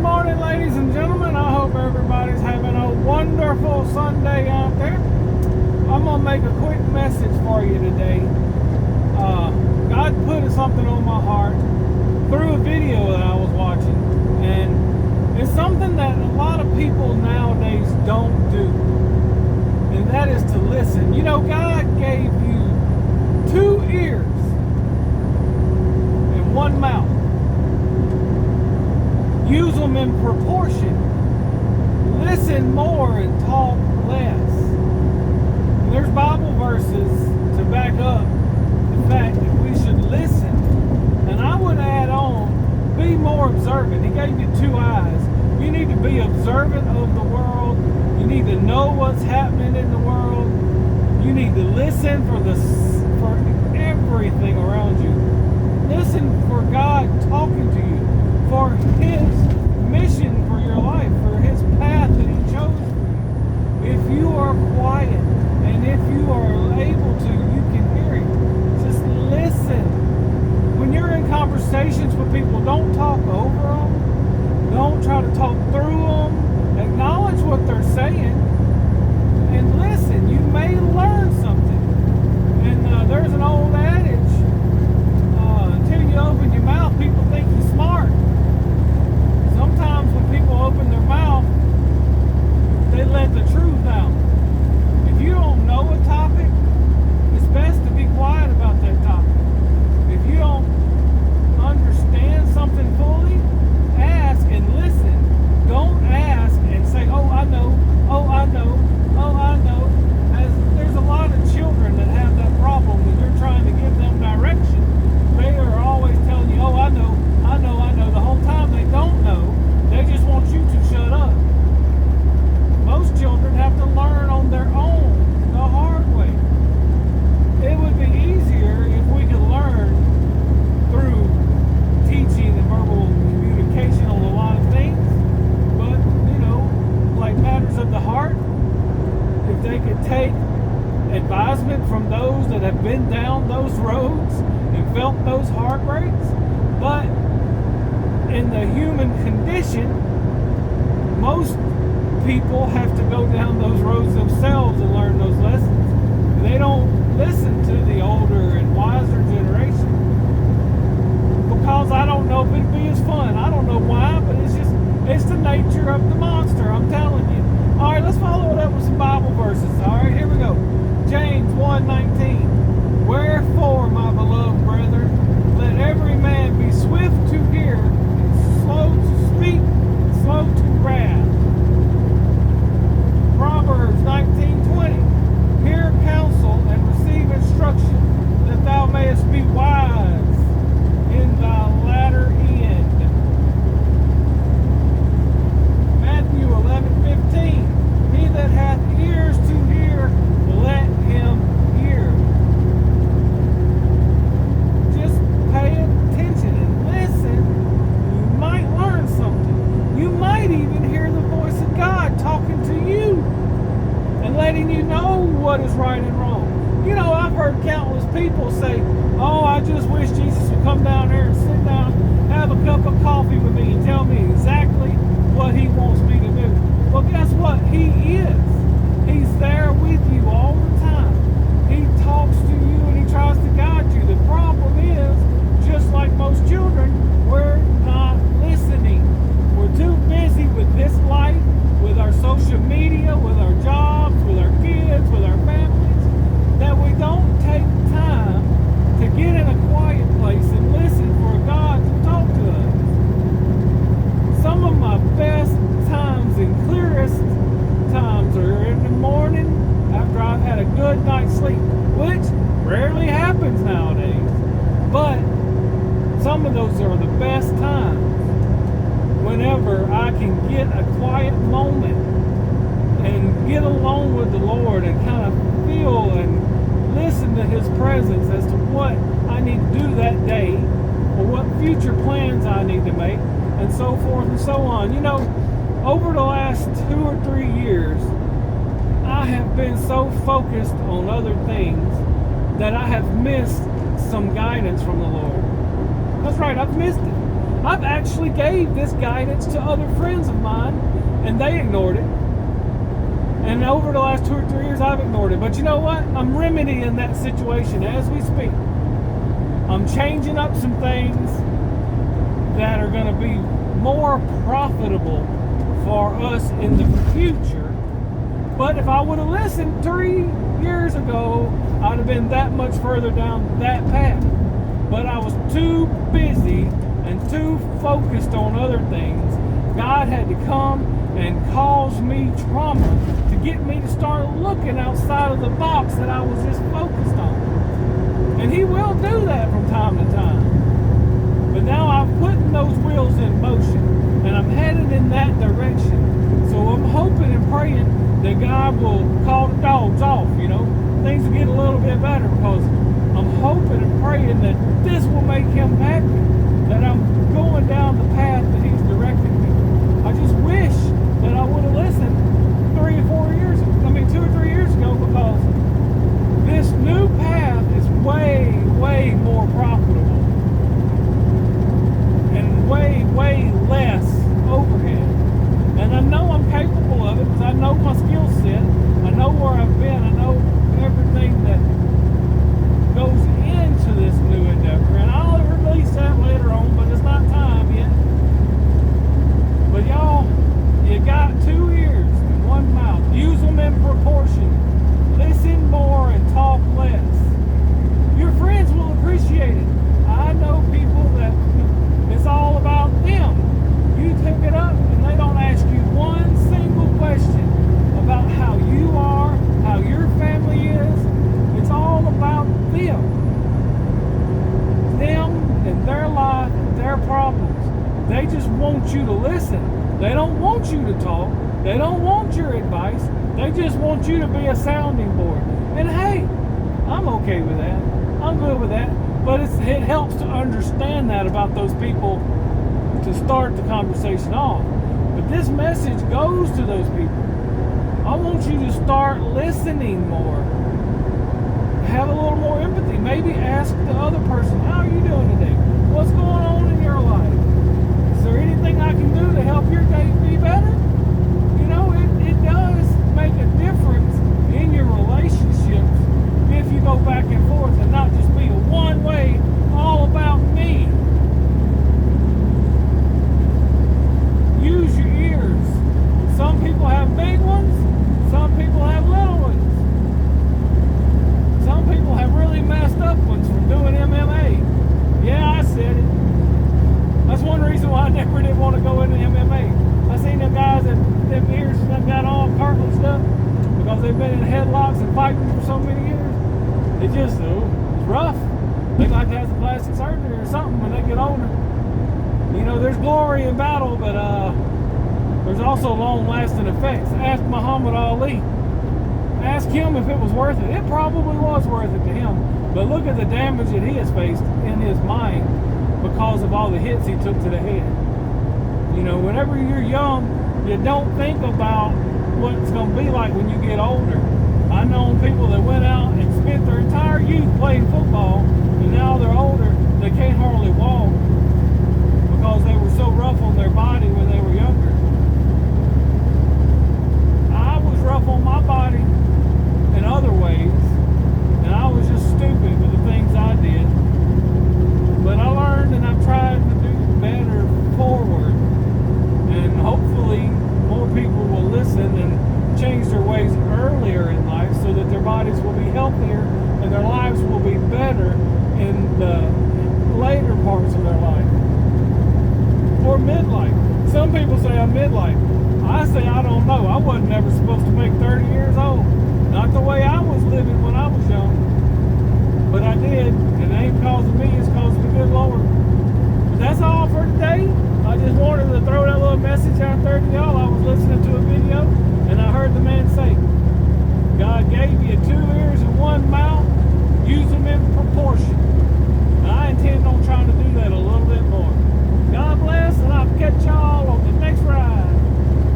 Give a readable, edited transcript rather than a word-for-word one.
morning, ladies and gentlemen. I hope everybody's having a wonderful Sunday out there. I'm going to make a quick message for you today. God put something on my heart through a video that I was watching. And it's something that a lot of people nowadays don't do. And that is to listen. You know, God gave you 2 ears and 1 mouth. Use them in proportion. Listen more and talk less. And there's Bible verses to back up the fact that we should listen. And I would add on, be more observant. He gave you 2 eyes. You need to be observant of the world. You need to know what's happening in the world. You need to listen for everything around you. Listen for God talking to you, for His mission for your life, for His path that He chose for you. If you are quiet and if you are able to, you can hear Him. Just listen. When you're in conversations with people, don't talk over them. Don't try to talk through them. Acknowledge what they're saying and listen. You may learn something. And there's an old adage, until you open your mouth, people think you're smart. Sometimes when people open their mouth, they let the truth out. If you don't know a topic, it's best to be quiet about that topic. If you don't understand something fully, ask and listen. Don't ask and say, oh, I know, oh, I know, oh, I know. As there's a lot of children that have that problem when you're trying to give them direction. They are always telling you, oh, I know, I know, I know. The whole time they don't know. They just want you to shut up. Most children have to learn on their own, the hard way. It would be easier if we could learn through teaching and verbal communication on a lot of things. But, you know, like matters of the heart, if they could take advisement from those that have been down those roads and felt those heartbreaks. But in the human condition, most people have to go down those roads themselves and learn those lessons. They don't listen to the older and wiser generation because I don't know if it'd be as fun. I don't know why, but it's the nature of the monster, I'm telling you. All right, let's follow it up with some Bible verses. All right, here we go. James 1:19. Wherefore, my beloved brethren, let every man be swift to hear, and slow to speak, and slow to wrath. Proverbs 19:20. Hear counsel and receive instruction, that thou mayest be wise in thy latter end. Matthew 11:15. He that hath ears to hear, let him hear. Just pay attention and listen. You might learn something. You might even hear the voice of God talking to you and letting you know what is right and wrong. You know, I've heard countless people say, oh, I just wish Jesus would come down there and sit down, have a cup of coffee with me and tell me exactly what He wants me to do. Well, guess what? He is. He's there with you all the time. He talks to you and He tries to guide you. The problem is, just like most children, we're not listening. We're too busy with this life, with our social media, with our jobs, with our kids, with our families, that we don't take time to get in a quiet place and listen for God to talk to us. Some of my best times and clearest times are in the morning after I've had a good night's sleep, which rarely happens nowadays. But some of those are the best times whenever I can get a quiet moment and get alone with the Lord and kind of feel and listen to His presence as to what I need to do that day or what future plans I need to make and so forth and so on. You know, over the last 2 or 3 years, I have been so focused on other things that I have missed some guidance from the Lord. That's right, I've missed it. I've actually gave this guidance to other friends of mine, and they ignored it. And over the last 2 or 3 years, I've ignored it. But you know what? I'm remedying that situation as we speak. I'm changing up some things that are going to be more profitable for us in the future. But if I would have listened 3 years ago, I'd have been that much further down that path. But I was too busy and too focused on other things. God had to come and cause me trauma to get me to start looking outside of the box that I was just focused on. And He will do that from time to time. But now I'm putting those wheels in motion, and I'm headed in that direction. So I'm hoping and praying that God will call the dogs off, things will get a little bit better, because I'm hoping and praying that this will make Him happy, that I'm going down the path that He's directing me. I just wish that I would have listened 2 or 3 years ago, because this new path is way, way more profitable and way, way less overhead. And I know I'm capable of it, because I know my skill set, I know where I've been, I know everything that goes into this new endeavor, and I'll release that later on, but it's not time yet. But y'all, you got 2 ears and 1 mouth. Use them in proportion. Listen more and talk less. Your friends will appreciate it. I know people that it's all about them. You pick it up and they don't ask you one single question about how you are, how your family is. It's all about them. Them and their life and their problems. They just want you to listen. They don't want you to talk. They don't want your advice. They just want you to be a sounding board. And hey, I'm okay with that. I'm good with that. But it helps to understand that about those people to start the conversation off. But this message goes to those people. I want you to start listening more. Have a little more empathy. Maybe ask the other person, how are you doing today? What's going on in your life? Is there anything I can do to help your day be better? It does make a difference in your relationships if you go back and forth and not just be a one-way, all about me. Use your ears. Some people have big ones, some people have little ones. Some people have really messed up ones from doing MMA. Yeah, I said it. That's one reason why I never did want to go into MMA. I seen them guys that them ears that got all cartilage stuff because they've been in headlocks and fighting for so many years. It just it's rough. They like to have some plastic surgery or something when they get older. There's glory in battle, but there's also long-lasting effects. Ask Muhammad Ali. Ask him if it was worth it. It probably was worth it to him. But look at the damage that he has faced in his mind because of all the hits he took to the head. Whenever you're young, you don't think about what it's going to be like when you get older. I know people that went out and spent their entire youth playing football, and now they're older, they can't hardly walk because they were so rough on their body when they were younger. I was rough on my body in other ways, and I was just stupid with the things I did. But I learned, and I've tried to do better forward. And hopefully more people will listen and change their ways earlier in life so that their bodies will be healthier and their lives will be better in the later parts of their life. Or midlife. Some people say I'm midlife.